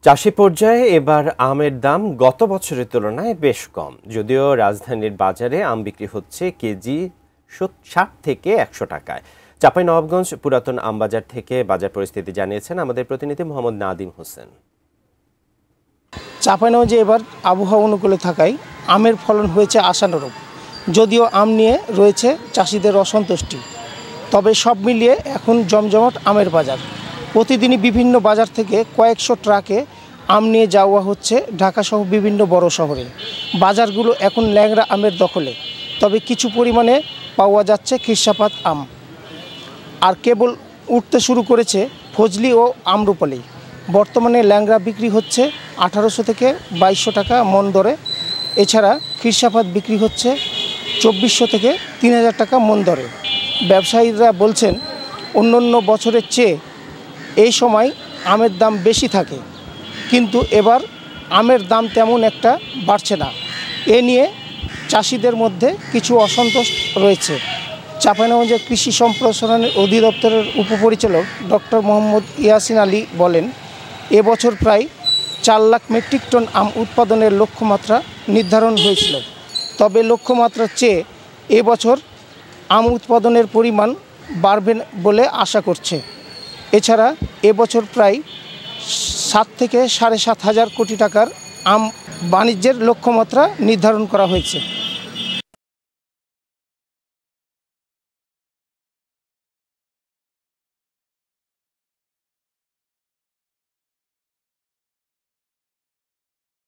চাষি পর্যায়ে এবার আমের দাম গত বছরের তুলনায় বেশ কম। যদিও রাজধানীর বাজারে আম বিক্রি হচ্ছে কেজি 60 থেকে 100 টাকায়। চাঁপাইনবাবগঞ্জ পুরাতন আমবাজার থেকে বাজার পরিস্থিতি জানিয়েছেন আমাদের প্রতিনিধি মোহাম্মদ নাদিম হোসেন। চাঁপাইনবাবগঞ্জে এবার আবহাওয়া অনুকূলে থাকায় আমের ফলন হয়েছে আশানুরূপ। যদিও আম নিয়ে রয়েছে চাষিদের অসন্তুষ্টি, তবে সব মিলিয়ে এখন জমজমাট আমের বাজার। প্রতিদিনই বিভিন্ন বাজার থেকে কয়েকশো ট্রাকে আম নিয়ে যাওয়া হচ্ছে ঢাকাসহ বিভিন্ন বড় শহরে। বাজারগুলো এখন ল্যাংড়া আমের দখলে, তবে কিছু পরিমাণে পাওয়া যাচ্ছে খিরসাপাত আম। আর কেবল উঠতে শুরু করেছে ফজলি ও আমরুপালি। বর্তমানে ল্যাংড়া বিক্রি হচ্ছে 1800 থেকে 2200 টাকা মন দরে। এছাড়া খিরসাপাত বিক্রি হচ্ছে 2400 থেকে 3000 টাকা মন দরে। ব্যবসায়ীরা বলছেন অন্যান্য বছরের চেয়ে এই সময় আমের দাম বেশি থাকে, কিন্তু এবার আমের দাম তেমন একটা বাড়ছে না। এ নিয়ে চাষিদের মধ্যে কিছু অসন্তোষ রয়েছে। চাঁপাইনবাবগঞ্জের কৃষি সম্প্রসারণ অধিদপ্তরের উপপরিচালক ডক্টর মোহাম্মদ ইয়াসিন আলী বলেন, এবছর প্রায় 4 লাখ মেট্রিক টন আম উৎপাদনের লক্ষ্যমাত্রা নির্ধারণ হয়েছিল। তবে লক্ষ্যমাত্রার চেয়ে এবছর আম উৎপাদনের পরিমাণ বাড়বে বলে আশা করছে। এছাড়া এবছর প্রায় 7 থেকে 7.5 হাজার কোটি টাকার আম বাণিজ্যের লক্ষ্যমাত্রা নির্ধারণ করা হয়েছে।